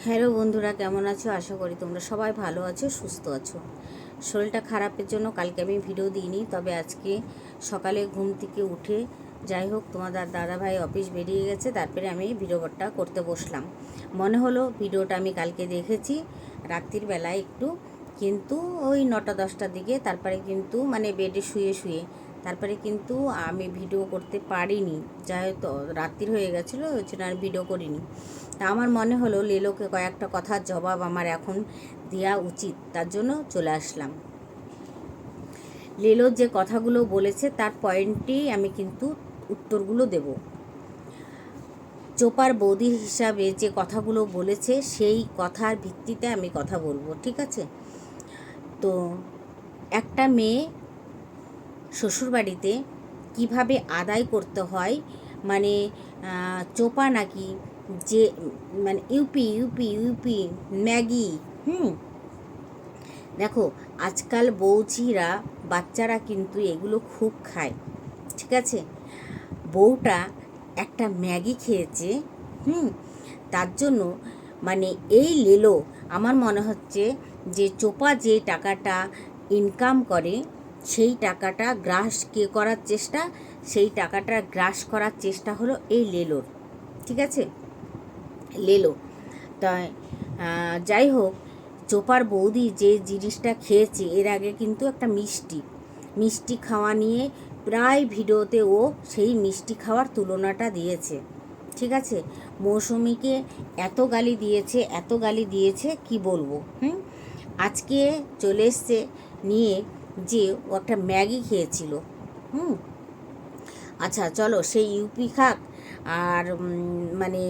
Hello বন্ধুরা, কেমন আছো? আশা করি তোমরা সবাই ভালো আছো, সুস্থ আছো। শরীরটা খারাপের জন্য কালকে আমি ভিডিও দিইনি, তবে আজকে সকালে ঘুম থেকে উঠে যাই হোক তোমাদের দাদাভাই অফিস বেরিয়ে গেছে, তারপরে আমি ভিডিওটা করতে বসলাম। মনে হলো ভিডিওটা আমি কালকে দেখেছি রাত্রির বেলায় একটু, কিন্তু ওই 9টা-10টার দিকে, তারপরে কিন্তু মানে বেডে শুয়ে শুয়ে তারপরে কিন্তু আমি ভিডিও করতে পারিনি, যাই হোক রাত্রির হয়ে গেছিলো, ওই জন্য আর ভিডিও করিনি। তা আমার মনে হলো লেলোকে কয়েকটা কথার জবাব আমার এখন দেওয়া উচিত, তার জন্য চলে আসলাম। লেলো যে কথাগুলো বলেছে তার পয়েন্টেই আমি কিন্তু উত্তরগুলো দেব। চোপার বৌদি হিসাবে যে কথাগুলো বলেছে সেই কথার ভিত্তিতে আমি কথা বলবো, ঠিক আছে? তো একটা মেয়ে শ্বশুরবাড়িতে কিভাবে আদায় করতে হয়, মানে চোপা নাকি যে মানে ইউপি ইউপি ইউপি ম্যাগি, দেখো আজকাল বৌঝিরা বাচ্চারা কিন্তু এগুলো খুব খায়, ঠিক আছে? বউটা একটা ম্যাগি খেয়েছে, তার জন্য মানে এই লেলো আমার মনে হচ্ছে যে চোপা যে টাকাটা ইনকাম করে সেই টাকাটা গ্রাস কে করার চেষ্টা, সেই টাকাটা গ্রাস করার চেষ্টা হলো এই লেলোর, ঠিক আছে? লেলো তাই যাই হোক, চোপার বৌদি যে জিনিসটা খেয়েছে এর আগে কিন্তু একটা মিষ্টি খাওয়া নিয়ে প্রায় ভিডিওতে ও সেই মিষ্টি খাওয়ার তুলনাটা দিয়েছে, ঠিক আছে? মৌসুমীকে এত গালি দিয়েছে কি বলবো। আজকে চলে এসছে নিয়ে যে ও একটা ম্যাগি খেয়েছিল। আচ্ছা চলো, সেই ইউপি খাক আর মানে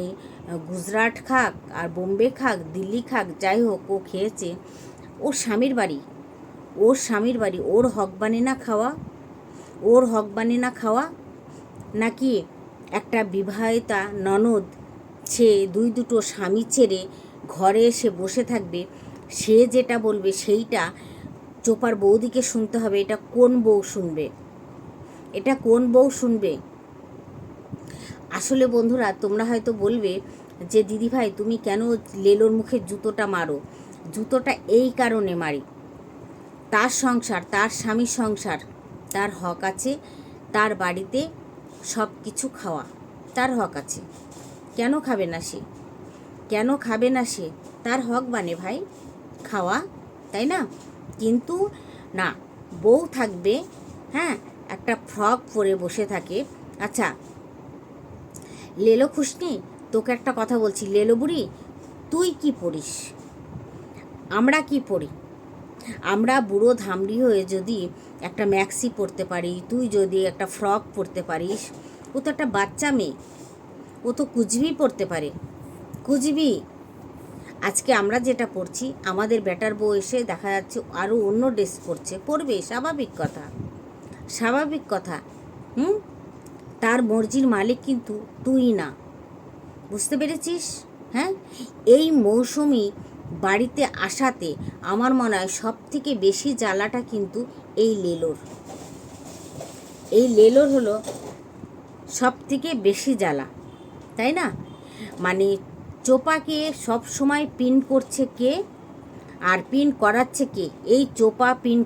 গুজরাট খাক আর বোম্বে খাক, দিল্লি খাক, যাই হোক ও খেয়েছে। ওর স্বামীর বাড়ি ওর হক বানে না খাওয়া, নাকি একটা বিবাহিতা ননদ সে দুটো স্বামী ছেড়ে ঘরে এসে বসে থাকবে, সে যেটা বলবে সেইটা চোপার বৌদিকে শুনতে হবে? এটা কোন বউ শুনবে? আসলে বন্ধুরা, তোমরা হয়তো বলবে যে দিদিভাই তুমি কেন লেলোর মুখে জুতোটা মারো? জুতোটা এই কারণে মারি, তার সংসার, তার স্বামীর সংসার, তার হক আছে, তার বাড়িতে সব কিছু খাওয়া তার হক আছে। কেন খাবে না সে? তার হক বানে ভাই খাওয়া, তাই না? কিন্তু না, বউ থাকবে, হ্যাঁ, একটা ফ্রক পরে বসে থাকে। আচ্ছা লেলো খুশনি, তোকে একটা কথা বলছি, লেলো বুড়ি, তুই কি পড়িস? আমরা কি পড়ি? আমরা বুড়ো ধামড়ি হয়ে যদি একটা ম্যাক্সি পরতে পারি, তুই যদি একটা ফ্রক পরতে পারিস, ও তো একটা বাচ্চা মেয়ে, ও তো কুচবি পরতে পারে, কুচবি। আজকে আমরা যেটা পড়ছি, আমাদের বেটার বউ এসে দেখা যাচ্ছে আরও অন্য ড্রেস পরবে, স্বাভাবিক কথা। তার মর্জির মালিক কিন্তু তুই না, বুঝতে পেরেছিস? হ্যাঁ, এই মৌসুমি বাড়িতে আসাতে আমার মনে হয় সব থেকে বেশি জ্বালাটা কিন্তু এই লেলোর হলো সব থেকে বেশি জ্বালা, তাই না? মানে চোপাকে সব সময় পিন করছে কে আর পিন করাচ্ছে কে? এই চোপা পিন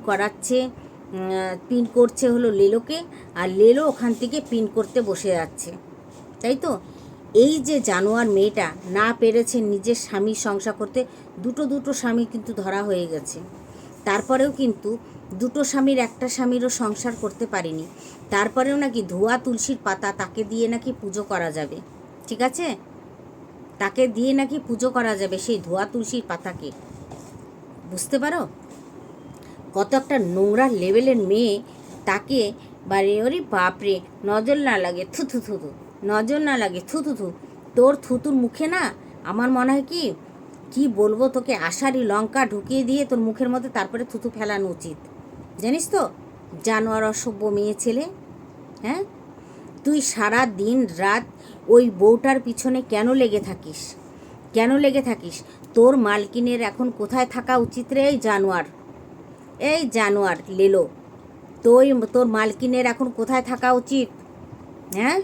করছে হলো লেলোকে, আর লেলো ওখান থেকে পিন করতে বসে যাচ্ছে, তাই তো? এই যে জানোয়ার মেয়েটা না পেরেছে নিজের স্বামীর সংসার করতে, দুটো স্বামী কিন্তু ধরা হয়ে গেছে, তারপরেও কিন্তু দুটো স্বামীর একটা স্বামীরও সংসার করতে পারেনি, তারপরেও নাকি ধোয়া তুলসীর পাতা তাকে দিয়ে নাকি পুজো করা যাবে, ঠিক আছে? তাকে দিয়ে নাকি পুজো করা যাবে সেই ধোয়া তুলসীর পাতাকে, বুঝতে পারো? কত একটা নোংরা লেভেলের মেয়ে তাকে বারে, ওরে বাপরে, নজর না লাগে থু, তোর থুতুর মুখে না আমার মনে হয় কি বলবো তোকে, আষাঢ়ি লঙ্কা ঢুকিয়ে দিয়ে তোর মুখের মধ্যে তারপরে থুতু ফেলানো উচিত, জানিস তো? জানোয়ার অসভ্য মেয়ে ছেলে। হ্যাঁ, তুই সারা দিন রাত ওই বউটার পিছনে কেন লেগে থাকিস? তোর মালকিনের এখন কোথায় থাকা উচিত রে? এই জানোয়ার লেলো, তোর মালকিনের এখন কোথায় থাকা উচিত? হ্যাঁ,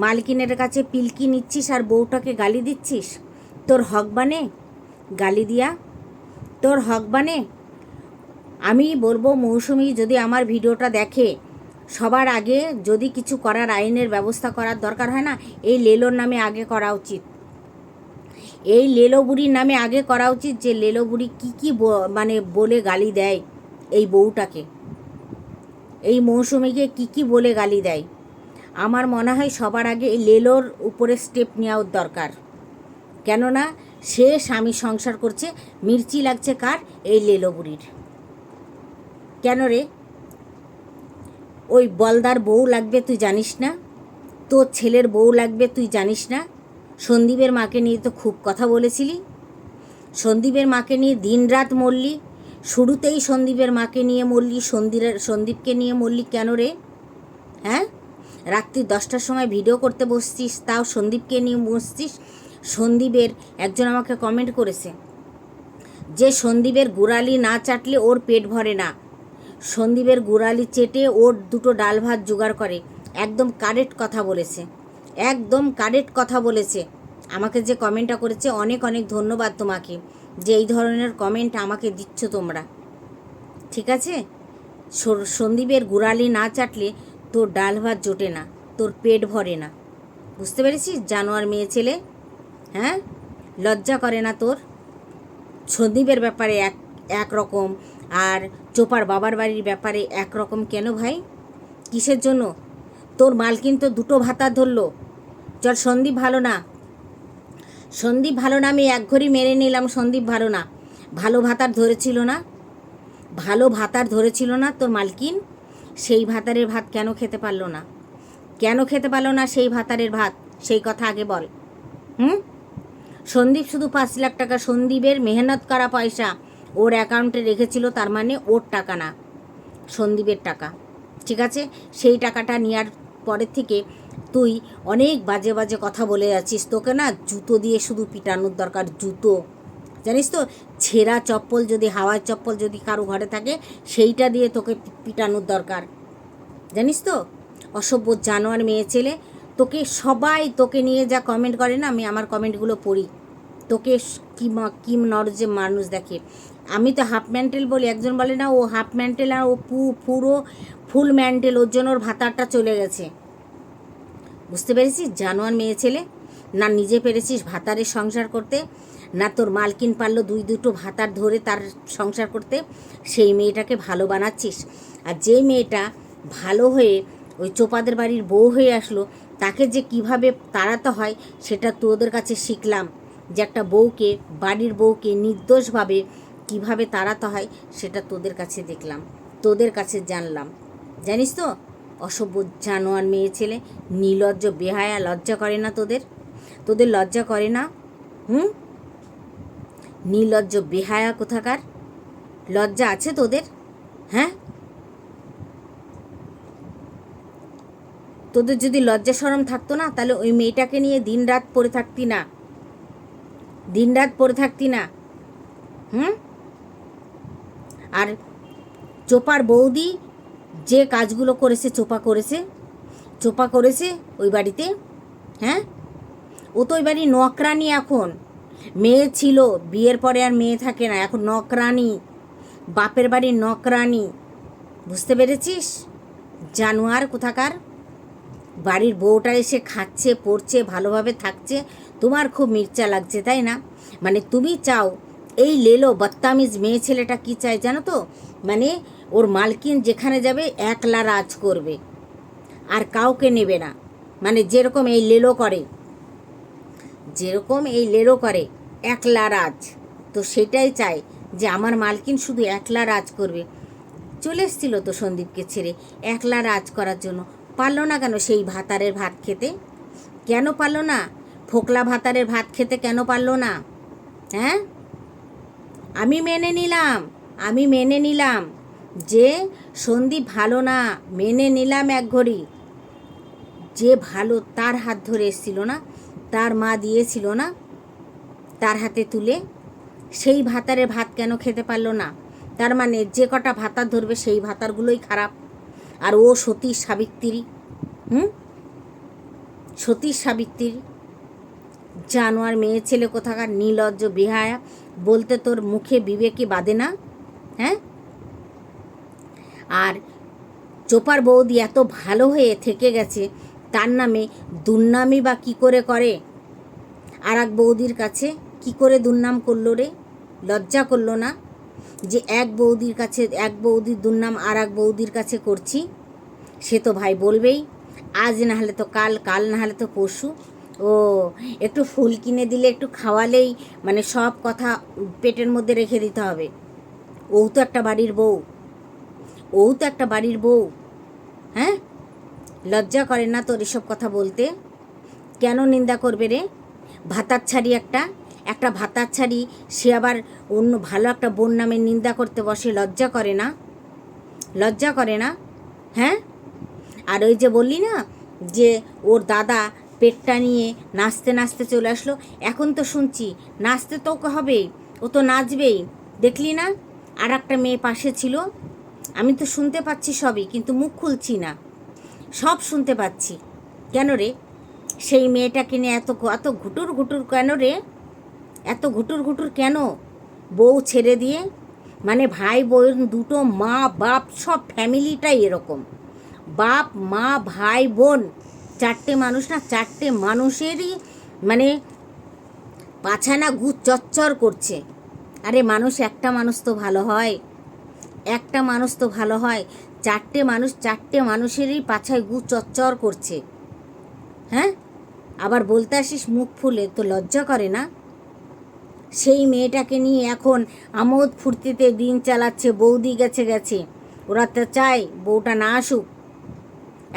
মালকিনের কাছে পিলকি নিচ্ছিস আর বউটাকে গালি দিচ্ছিস, তোর হক বানে? গালি দিয়া তোর হক বানে। আমি বলবো মৌসুমি যদি আমার ভিডিওটা দেখে, সবার আগে যদি কিছু করার আইনের ব্যবস্থা করার দরকার হয় না, এই লেলোর নামে আগে করা উচিত। এই লেলো বুড়ির নামে আগে করা উচিত, যে লেলো বুড়ি কী মানে বলে গালি দেয় এই বউটাকে, এই মৌসুমিকে কী বলে গালি দেয়। আমার মনে হয় সবার আগে এই লেলোর উপরে স্টেপ নেওয়ার দরকার। কেননা সে স্বামী সংসার করছে, মির্চি লাগছে কার? এই লেলো বুড়ির। কেন রে? ওই বলদার বউ লাগবে তুই জানিস না? তোর ছেলের বউ লাগবে তুই জানিস না? সন্দীপের মাকে নিয়ে তো খুব কথা বলেছিলি, সন্দীপের মাকে নিয়ে দিনরাত মরলি। শুরুতেই সন্দীপের মাকে নিয়ে মরলি, সন্দীপকে নিয়ে মরলি কেন রে? হ্যাঁ, রাত্রি 10টার সময় ভিডিও করতে বসছিস, তাও সন্দীপকে নিয়ে বসছিস। সন্দীপের একজন আমাকে কমেন্ট করেছে যে সন্দীপের গোড়ালি না চাটলে ওর পেট ভরে না, সন্দীপের গোড়ালি চেটে ওর দুটো ডাল ভাত জোগাড় করে। একদম কারেক্ট কথা বলেছে, একদম কারেক্ট কথা বলেছে। আমাকে যে কমেন্টটা করেছে, অনেক অনেক ধন্যবাদ তোমাকে, যে এই ধরনের কমেন্ট আমাকে দিচ্ছ তোমরা। ঠিক আছে, সন্দীপের গোড়ালি না চাটলে তোর ডাল ভাত জোটে না, তোর পেট ভরে না। বুঝতে পেরেছিস জানোয়ার মেয়ে ছেলে? হ্যাঁ, লজ্জা করে না তোর? সন্দীপের ব্যাপারে এক রকম, আর চোপার বাবার বাড়ির ব্যাপারে একরকম কেন ভাই? কিসের জন্য? তোর মালকিন তো দুটো ভাতা ধরলো। চল, সন্দীপ ভালো না, সন্দীপ ভালো না, আমি এক ঘড়ি মেনে নিলাম সন্দীপ ভালো না। ভালো ভাতার ধরেছিল না, ভালো ভাতার ধরেছিল না তোর মালকিন? সেই ভাতারের ভাত কেন খেতে পারলো না? কেন খেতে পারলো না সেই ভাতারের ভাত? সেই কথা আগে বল। সন্দীপ শুধু 5 লাখ টাকা সন্দীপের মেহনত করা পয়সা ওর অ্যাকাউন্টে রেখেছিল, তার মানে ওর টাকা না, সন্দীপের টাকা। ঠিক আছে, সেই টাকাটা নেওয়ার পরের থেকে তুই অনেক বাজে বাজে কথা বলে যাচ্ছিস। তোকে না জুতো দিয়ে শুধু পিটানোর দরকার, জুতো। জানিস তো, ছেঁড়া চপ্পল যদি, হাওয়ার চপ্পল যদি কারো ঘরে থাকে, সেইটা দিয়ে তোকে পিটানোর দরকার। জানিস তো, অসভ্য জানোয়ার মেয়ে ছেলে। তোকে সবাই তোকে নিয়ে যা কমেন্ট করে না, আমি আমার কমেন্টগুলো পড়ি। তোকে কি নরজে মানুষ দেখে। আমি তো হাফ ম্যান্টেল বলি, একজন বলে না ও হাফ ম্যান্টেল, আর ও পুরো ফুল ম্যান্টেল, ওর জন্য ওর ভাতারটা চলে গেছে। বুঝতে পেরেছিস জানোয়ার মেয়ে ছেলে? না নিজে পেরেছিস ভাতারের সংসার করতে, না তোর মালকিন পারলো দুটো ভাতার ধরে তার সংসার করতে। সেই মেয়েটাকে ভালো বানাচ্ছিস। আর যে মেয়েটা ভালো হয়ে ওই চোপাদের বাড়ির বউ হয়ে আসলো, তাকে যে কিভাবে তাড়াতে হয় সেটা তোদের কাছে শিখলাম। যে একটা বউকে, বাড়ির বউকে নির্দোষভাবে কিভাবে তাড়াতে হয় সেটা তোদের কাছে দেখলাম, তোদের কাছে জানলাম। জানিস তো, অসভ্য জানোয়ার মেয়ে ছেলে, নির্লজ্জ বেহায়া, লজ্জা করে না তোদের? তোদের লজ্জা করে না? নির্লজ্জ বেহায়া কোথাকার, লজ্জা আছে তোদের? হ্যাঁ, তোদের যদি লজ্জা শরম থাকতো না, তাহলে ওই মেয়েটাকে নিয়ে দিনরাত পড়ে থাকতি না, দিনরাত পড়ে থাকতি না। আর চোপার বৌদি যে কাজগুলো করেছে, চোপা করেছে ওই বাড়িতে। হ্যাঁ, ও তো ওই বাড়ির নকরানি। এখন মেয়ে ছিল, বিয়ের পরে আর মেয়ে থাকে না, এখন নকরানি, বাপের বাড়ির নকরানি। বুঝতে পেরেছিস জানোয়ার কোথাকার? বাড়ির বউটা এসে খাচ্ছে, পড়ছে, ভালোভাবে থাকছে, তোমার খুব মির্চা লাগছে, তাই না? মানে তুমি চাও এই লেলো বদতামিজ মেয়ে ছেলেটা কি চায় জানো তো? মানে ওর মালকিন যেখানে যাবে একলা রাজ করবে, আর কাউকে নেবে না। মানে যেরকম এই লেলো করে, যেরকম এই লেলো করে একলা রাজ, তো সেটাই চায় যে আমার মালকিন শুধু একলা রাজ করবে। চলে এসেছিল তো সন্দীপকে ছেড়ে একলা রাজ করার জন্য। পারলো না কেন সেই ভাতারের ভাত খেতে? কেন পারলো না? ফোকলা ভাতারের ভাত খেতে কেন পারলো না? হ্যাঁ, আমি মেনে নিলাম যে সন্দীপ ভালো না, মেনে নিলাম এক ঘড়ি। যে ভালো তার হাত ধরে এসেছিল না, তার মা দিয়েছিল না তার হাতে তুলে, সেই ভাতারে ভাত কেন খেতে পারলো না? তার মানে যে কটা ভাতার ধরবে সেই ভাতারগুলোই খারাপ। আর ও সতীর সাবিত্রী, সতীর সাবিত্রী, জানোয়ার মেয়ে ছেলে কোথাকার, নির্লজ্জ বেহায়া, বলতে তোর মুখে বিবেকে বাঁধে না? হ্যাঁ? আর চোপার বৌদি এত ভালো হয়ে থেকে গেছে, তার নামে দুর্নামই বা কী করে করে? আর এক বৌদির কাছে কি করে দুর্নাম করলো রে? লজ্জা করলো না যে এক বৌদির কাছে, এক বৌদির দুর্নাম আর এক বৌদির কাছে করছি? সে তো ভাই বলবেই, আজ না হলে তো কাল, কাল না হলে তো পরশু। ও একটু ফুল কিনে দিলে, একটু খাওয়ালেই মানে সব কথা পেটের মধ্যে রেখে দিতে হবে। ও তো একটা বাড়ির বউ, ও তো একটা বাড়ির বউ। হ্যাঁ, লজ্জা করে না তোর এসব কথা বলতে? কেন নিন্দা করবে রে? ভাতার ছাড়ি একটা, একটা ভাতার ছাড়ি, সে আবার অন্য ভালো একটা বোন নামে নিন্দা করতে বসে। লজ্জা করে না? লজ্জা করে না? হ্যাঁ? আর ওই যে বললি না যে ওর দাদা পেটটা নিয়ে নাচতে নাচতে চলে আসলো, এখন তো শুনছি নাচতে তো ওকে হবেই, ও তো নাচবেই। দেখলি না আর একটা মেয়ে পাশে ছিল? আমি তো শুনতে পাচ্ছি সবই, কিন্তু মুখ খুলছি না, সব শুনতে পাচ্ছি। কেন রে? সেই মেয়েটাকে নিয়ে এত এত ঘুটুর ঘুটুর কেন রে? এত ঘুটুর ঘুটুর কেন? বউ ছেড়ে দিয়ে, মানে ভাই বোন দুটো, মা বাপ, সব ফ্যামিলিটাই এরকম। বাপ মা ভাই বোন চারটে মানুষ না, চারটে মানুষেরই মানে পাছানা গু চচ্চর করছে। আরে মানুষ, একটা মানুষ তো ভালো হয়, একটা মানুষ তো ভালো হয়। চারটে মানুষ, চারটে মানুষেরই পাছায় গু চচ্চর করছে। হ্যাঁ, আবার বলতে আসিস মুখ ফুলে? তো লজ্জা করে না? সেই মেয়েটাকে নিয়ে এখন আমোদ ফুর্তিতে দিন চালাচ্ছে। বৌদি গেছে গেছে, ওরা তো চায় বউটা না আসুক,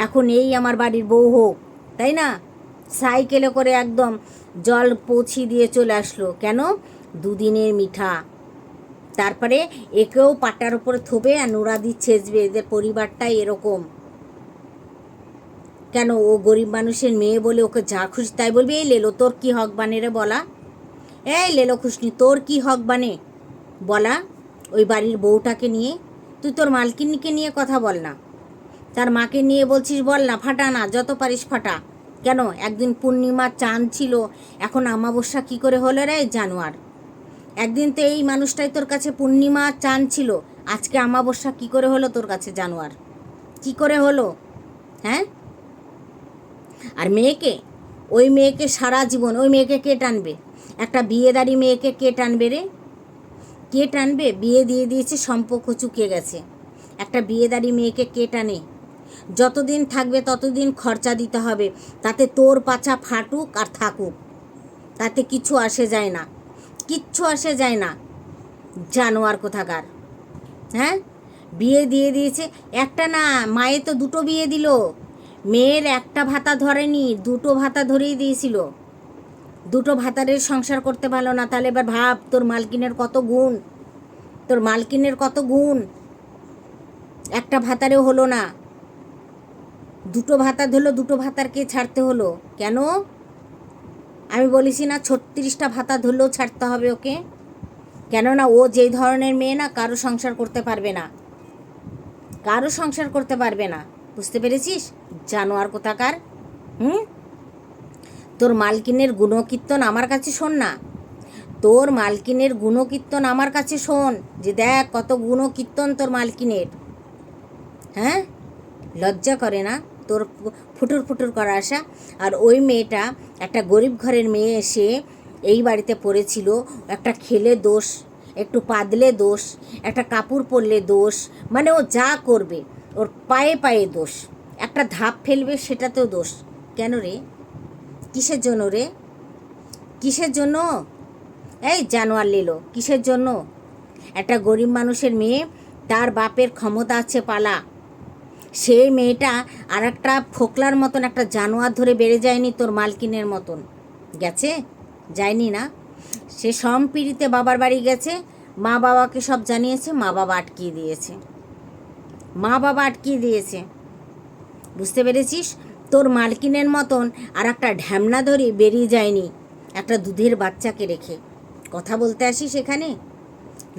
এখন এই আমার বাড়ির বউ হোক, তাই না? সাইকেলে করে একদম জল পৌঁছিয়ে দিয়ে চলে আসলো। কেন? দুদিনের মিঠা। তারপরে একেও পাটার উপরে থবে আর নোড়া দিয়ে ছেঁচবে। এদের পরিবারটাই এরকম। কেন? ও গরিব মানুষের মেয়ে বলে ওকে যা খুশি তাই বলবে? এই লেলো, তোর কি হক বানে রে বলা? এই লেলো খুশনি, তোর কি হক বানে বলা ওই বাড়ির বউটাকে নিয়ে? তুই তোর মালকিনীকে নিয়ে কথা বল না, তার মাকে নিয়ে বলছিস বল না, ফাটা না, যত পারিস ফাটা। কেন? একদিন পূর্ণিমার চাঁদ ছিল, এখন অমাবস্যা কী করে হলো রে জানোয়ার? একদিন তো এই মানুষটাই তোর কাছে পূর্ণিমা চাঁদ ছিল, আজকে অমাবস্যা কী করে হলো তোর কাছে জানোয়ার? কি করে হলো? হ্যাঁ? আর মেয়েকে, ওই মেয়েকে সারা জীবন, ওই মেয়েকে কে টানবে? একটা বিয়েদারি মেয়েকে কে টানবে রে? কে টানবে? বিয়ে দিয়ে দিয়েছে, সম্পর্ক চুকে গেছে। একটা বিয়েদারি মেয়েকে কে টানে? যতদিন থাকবে ততদিন খরচা দিতে হবে, তাতে তোর পাছা ফাটুক আর থাকুক, তাতে কিছু আসে যায় না, কিচ্ছু আসে যায় না। জানোয়ার কোথাকার। হ্যাঁ, বিয়ে দিয়ে দিয়েছে, একটা না, মায়ে তো দুটো বিয়ে দিল। মেয়ের একটা ভাতা ধরেনি, দুটো ভাতা ধরেই দিয়েছিল। দুটো ভাতারের সংসার করতে পারলো না। তাহলে এবার ভাব তোর মালকিনের কত গুণ, তোর মালকিনের কত গুণ। একটা ভাতারেও হলো না, দুটো ভাতা ধরলো, দুটো ভাতারকে ছাড়তে হলো। কেন? আমি বলিছি না 36টা ভাতা ধরলেও ছাড়তে হবে ওকে? কেননা ও যেই ধরনের মেয়ে না, কারো সংসার করতে পারবে না, কারো সংসার করতে পারবে না। বুঝতে পেরেছিস? জানোয়ার কোথাকার। হুম, তোর মালকিনের গুণকীর্তন আমার কাছে শোন না, তোর মালকিনের গুণকীর্তন আমার কাছে শোন, যে দেখ কত গুণকীর্তন তোর মালকিনের। হ্যাঁ, লজ্জা করে না তোর ফুটুর ফুটুর করা আসা? আর ওই মেয়েটা একটা গরিব ঘরের মেয়ে, এসে এই বাড়িতে পড়েছিল, একটা খেলে দোষ, একটু পাদলে দোষ, একটা কাপড় পরলে দোষ, মানে ও যা করবে ওর পায়ে পায়ে দোষ, একটা ধাপ ফেলবে সেটাতেও দোষ। কেন রে? কিসের জন্য রে? কিসের জন্য? এই জানোয়ার লেলো, কিসের জন্য? একটা গরিব মানুষের মেয়ে, তার বাপের ক্ষমতা আছে পালা, সেই মেয়েটা আর একটা ফোকলার মতন একটা জানোয়ার ধরে বেড়ে যায়নি তোর মালকিনের মতন? গেছে? যায়নি না? সে সম্পিড়িতে বাবার বাড়ি গেছে, মা বাবাকে সব জানিয়েছে, মা বাবা আটকিয়ে দিয়েছে, মা বাবা আটকিয়ে দিয়েছে। বুঝতে পেরেছিস? তোর মালকিনের মতন আর একটা ঢ্যামনা ধরে বেরিয়ে যায়নি একটা দুধের বাচ্চাকে রেখে। কথা বলতে আসিস এখানে?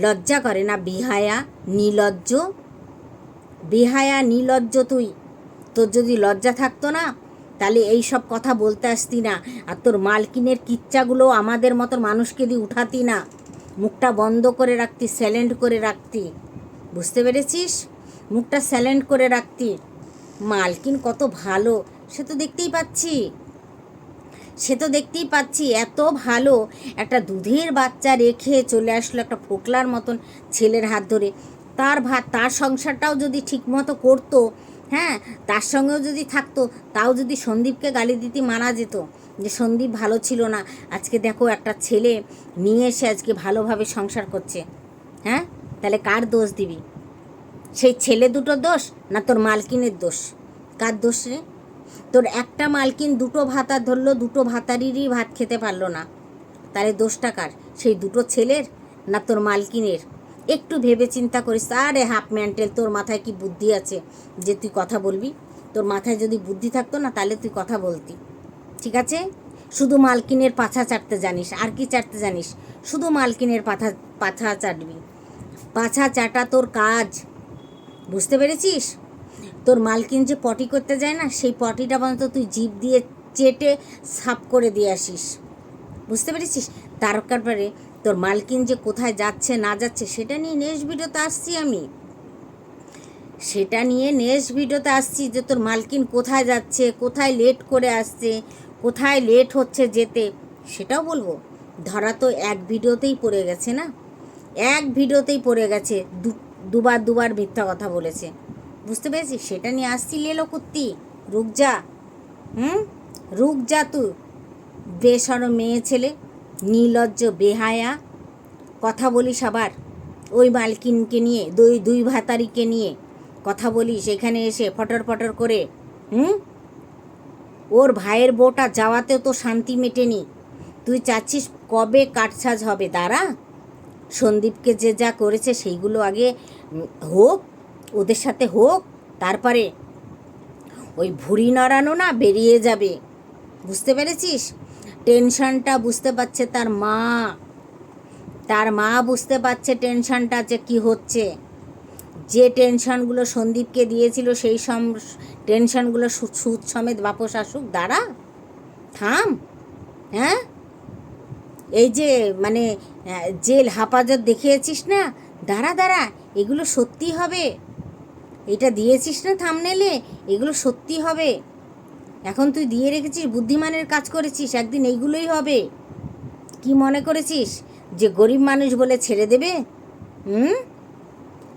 লজ্জা করে না? বিহায়া, নির্লজ্জ, বেহায়া নির্লজ্জ তুই। তোর যদি লজ্জা থাকতো না, তাহলে এই সব কথা বলতে আসতি না। আর তোর মালকিনের কিচ্চাগুলো আমাদের মতো মানুষকে দিয়ে উঠাতি না, মুখটা বন্ধ করে রাখতি, সাইলেন্ট করে রাখতি, বুঝতে পেরেছিস? মুখটা সাইলেন্ট করে রাখতি। মালকিন কত ভালো সে তো দেখতেই পাচ্ছি, এত ভালো একটা দুধের বাচ্চা রেখে চলে আসলো একটা ফোকলার মতন ছেলের হাত ধরে। তার সংসারটাও যদি ঠিকমতো করতো, হ্যাঁ, তার সঙ্গেও যদি থাকতো, তাও যদি সন্দীপকে গালি দিতে মানা যেত যে সন্দীপ ভালো ছিল না, আজকে দেখো একটা ছেলে নিয়ে এসে আজকে ভালোভাবে সংসার করছে, হ্যাঁ, তাহলে কার দোষ দিবি? সেই ছেলে দুটো দোষ না তোর মালকিনের দোষ? কার দোষ রে? তোর একটা মালকিন দুটো ভাতা ধরলো, দুটো ভাতারিরই ভাত খেতে পারলো না, তাহলে দোষটা কার? সেই দুটো ছেলের না তোর মালকিনের? একটু ভেবে চিন্তা করিস। আরে হাফ ম্যান্টেল, তোর মাথায় কি বুদ্ধি আছে যে তুই কথা বলবি? তোর মাথায় যদি বুদ্ধি থাকতো না তাহলে তুই কথা বলতি, ঠিক আছে? শুধু মালকিনের পাছা চাটতে জানিস, আর কি চাটতে জানিস? শুধু মালকিনের পাছা চাটবি, পাছা চাটা তোর কাজ, বুঝতে পেরেছিস? তোর মালকিন যে পটি করতে যায় না, সেই পটিটা পর্যন্ত তুই জিভ দিয়ে চেটে সাফ করে দিয়ে আসিস, বুঝতে পেরেছিস? তারপরে তোর মালকিন যে কোথায় যাচ্ছে না যাচ্ছে সেটা নিয়ে নেক্সট ভিডিওতে আসছি আমি, যে তোর মালকিন কোথায় যাচ্ছে, কোথায় লেট করে আসছে, কোথায় লেট হচ্ছে যেতে, সেটাও বলবো। ধরা তো এক ভিডিওতেই পড়ে গেছে না, এক ভিডিওতেই পড়ে গেছে, দুবার মিথ্যা কথা বলেছে, বুঝতে পেরেছিস? সেটা নিয়ে আসছি। লেলো কুত্তি, রুক যা, রুক যা তুই, বেসরম মেয়ে ছেলে, নির্লজ্জ বেহায়া, কথা বলিস আবার ওই মালকিনকে নিয়ে, দুই ভাতারিকে নিয়ে কথা বলিস এখানে এসে ফটর ফটর করে। ওর ভাইয়ের বউটা যাওয়াতেও তো শান্তি মেটেনি, তুই চাচ্ছিস কবে কাটছাজ হবে? দাঁড়া, সন্দীপকে যে যা করেছে সেইগুলো আগে হোক, ওদের সাথে হোক, তারপরে ওই ভুঁড়ি নড়ানো না বেরিয়ে যাবে, বুঝতে পেরেছিস? টেনশনটা বুঝতে পারছে তার মা বুঝতে পারছে টেনশনটা যে কী হচ্ছে। যে টেনশনগুলো সন্দীপকে দিয়েছিল সেই টেনশনগুলো সুদ সমেত বাপস আসুক। দাঁড়া, থাম, হ্যাঁ, এই যে মানে জেল হাফাজত দেখিয়েছিস না, দাঁড়া, এগুলো সত্যি হবে। এটা দিয়েছিস না থামনেলে, এগুলো সত্যি হবে। এখন তুই দিয়ে রেখেছিস, বুদ্ধিমানের কাজ করেছিস, একদিন এইগুলোই হবে। কি মনে করেছিস যে গরিব মানুষ বলে ছেড়ে দেবে?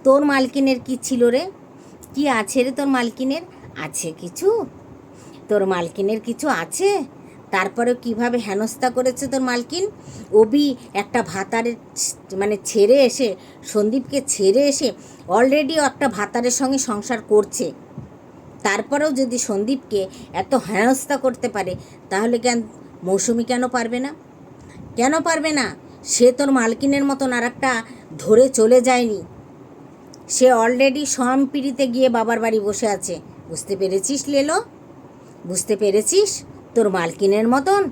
তোর মালকিনের কি ছিল রে? কি আছে রে তোর মালকিনের? আছে কিছু? তোর মালকিনের কিছু আছে? তারপরে কিভাবে হেনস্থা করেছে তোর মালকিন। অবি একটা ভাতারের মানে ছেড়ে এসে, সন্দীপকে ছেড়ে এসে অলরেডি একটা ভাতারের সঙ্গে সংসার করছে, তারপরেও যদি সন্দীপকে এত হেনস্থা করতে পারে, তাহলে মৌসুমি কেন পারবে না? কেন পারবে না? সে তোর মালকিনের মতন আর একটা ধরে চলে যায়নি, সে অলরেডি সম্পিড়িতে গিয়ে বাবার বাড়ি বসে আছে, বুঝতে পেরেছিস লেলো? বুঝতে পেরেছিস? তোর মালকিনের মতন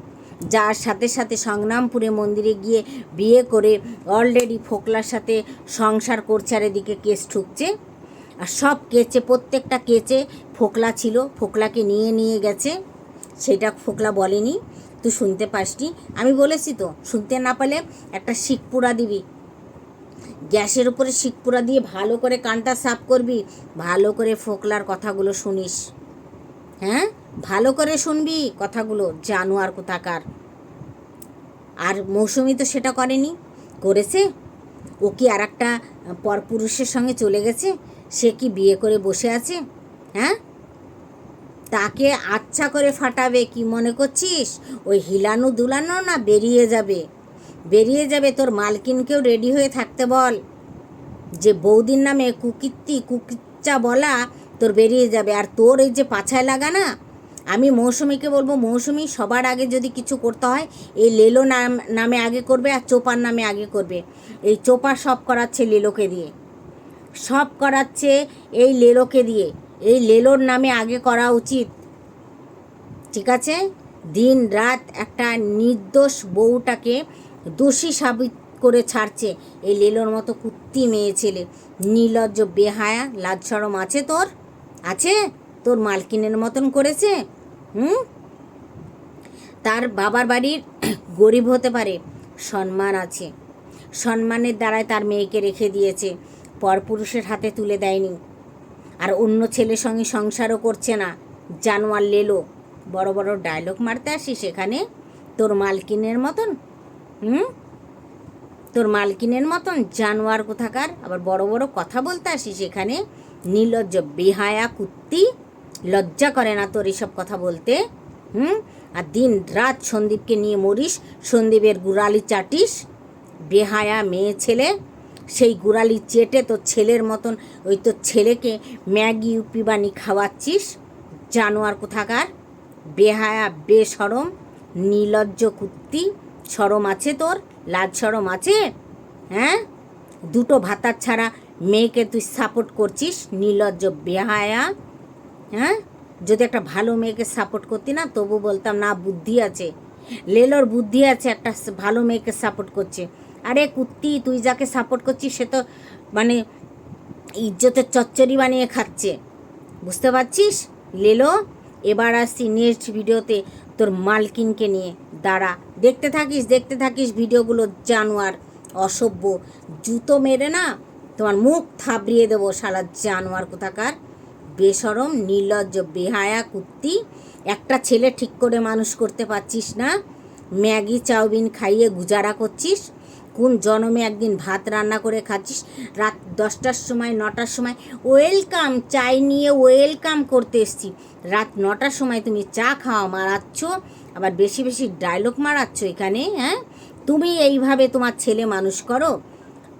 যার সাথে সাথে সংগ্রামপুরে মন্দিরে গিয়ে বিয়ে করে অলরেডি ফোকলার সাথে সংসার করছে, আর এদিকে কেস ঠুকছে, আর সব কেচে, প্রত্যেকটা কেচে ফোকলা ছিল, ফোকলাকে নিয়ে গেছে। সেটা ফোকলা বলেনি, তুই শুনতে পাসনি, আমি বলেছি তো। শুনতে না পেলে একটা শিকপুরা দিবি, গ্যাসের উপরে শিকপুরা দিয়ে ভালো করে কানটা সাফ করবি, ভালো করে ফোকলার কথাগুলো শুনিস, হ্যাঁ, ভালো করে শুনবি কথাগুলো, জানোয়ার কোথাকার। আর মৌসুমি তো সেটা করেনি, করেছে? ও কি আর একটা পরপুরুষের সঙ্গে চলে গেছে? সে কি বিয়ে করে বসে আছে? হ্যাঁ, তাকে আচ্ছা করে ফাটাবে কি মনে করছিস? ওই হিলানো দুলানো না বেরিয়ে যাবে। তোর মালকিনকেও রেডি হয়ে থাকতে বল, যে বৌদির নামে কুকিচ্চা বলা তোর বেরিয়ে যাবে। আর তোর এই যে পাছায় লাগা না, আমি মৌসুমিকে বলবো, মৌসুমি সবার আগে যদি কিছু করতে হয় এই লেলো নামে আগে করবে, আর চোপার নামে আগে করবে। এই চোপা সব করাচ্ছে লেলোকে দিয়ে, সব করাচ্ছে এই লেলোকে দিয়ে, এই লেলোর নামে আগে করা উচিত, ঠিক আছে? দিন রাত একটা নির্দোষ বউটাকে দোষী সাবিত করে ছাড়ছে এই লেলোর মতো কুত্তি মেয়ে ছেলে, নির্লজ্জ বেহায়া। লাজ শরম আছে তোর? আছে? তোর মালকিনের মতন করেছে, হুম, তার বাবার বাড়ির গরিব হতে পারে, সম্মান আছে, সম্মানের দ্বারাই তার মেয়েকে রেখে দিয়েছে, পরপুরুষের হাতে তুলে দেয়নি। আর অন্য ছেলের সঙ্গে সংসারও করছে না। জানোয়ার লেলো, বড় বড় ডায়লগ মারতে আসিস সেখানে তোর মালকিনের মতন। হুম, তোর মালকিনের মতন জানোয়ার কোথাকার, আবার বড় বড় কথা বলতে আসিস এখানে। নির্লজ্জ বেহায়া কুত্তি, লজ্জা করে না তোর এসব কথা বলতে? হুম, আর দিন রাত সন্দীপকে নিয়ে মরিস, সন্দীপের গুড়ালি চাটিস, বেহায়া মেয়ে ছেলে। সেই গুড়ালি চেটে তোর ছেলের মতন ওই তোর ছেলেকে ম্যাগি ইউপি বানি খাওয়াচ্ছিস। জানোয়ার কোথাকার, বেহায়া বেশরম নির্লজ্জ কুত্তি। শরম আছে তোর? লাজ শরম আছে? হ্যাঁ, দুটো ভাতার ছাড়া মেয়েকে তুই সাপোর্ট করছিস, নির্লজ্জ বেহায়া। হ্যাঁ, যদি একটা ভালো মেয়েকে সাপোর্ট করতি না তবু বলতাম না বুদ্ধি আছে, লেলোর বুদ্ধি আছে, একটা ভালো মেয়েকে সাপোর্ট করছে। আরে কুত্তি, তুই যাকে সাপোর্ট করছিস সে তো মানে ইজ্জতের চচ্চড়ি বানিয়ে খাচ্ছে, বুঝতে পারছিস লেলো? এবার আসছি নেক্সট ভিডিওতে তোর মালকিনকে নিয়ে, দাঁড়া, দেখতে থাকিস ভিডিওগুলো। জানোয়ার, অসভ্য, জুতো মেরে না তোমার মুখ থাবড়িয়ে দেবো, শালা জানোয়ার কোথাকার, বেশরম নির্লজ্জ বেহায়া কুত্তি। একটা ছেলে ঠিক করে মানুষ করতে পারছিস না, ম্যাগি চাউমিন খাইয়ে গুজারা করছিস। কোন জনমে একদিন ভাত রান্না করে খাচ্ছিস, রাত 10টার সময় 9টার সময় ওয়েলকাম চাই নিয়ে ওয়েলকাম করতে এসছি, রাত 9টার সময় তুমি চা খাওয়া মারাচ্ছ, আবার বেশি বেশি ডায়লগ মারাচ্ছ এখানে। হ্যাঁ, তুমি এইভাবে তোমার ছেলে মানুষ করো,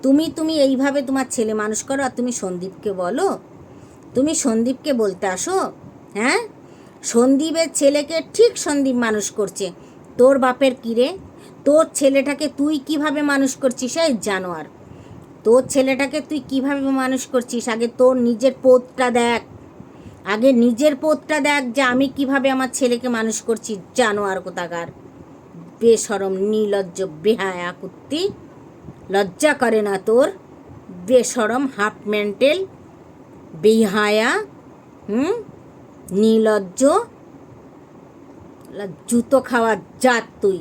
তুমি এইভাবে তোমার ছেলে মানুষ করো, আর তুমি সন্দীপকে বলো, তুমি সন্দীপকে বলতে আসো। হ্যাঁ, সন্দীপের ছেলেকে ঠিক সন্দীপ মানুষ করছে, তোর বাপের কিরে? তোর ছেলেটাকে তুই কিভাবে মানুষ করছিস? এই জানোয়ার, তোর ছেলেটাকে তুই কিভাবে মানুষ করছিস? আগে তোর নিজের পোতটা দেখ, আগে নিজের পোতটা দেখ যে আমি কিভাবে আমার ছেলেকে মানুষ করছি। জানোয়ার কোথাকার, বেশরম নির্লজ্জ বেহায়া কুত্তি, লজ্জা করে না তোর? বেশরম হাফ মেন্টেল বেহায়া, নির্লজ্জ, জুতো খাওয়া জাত তুই।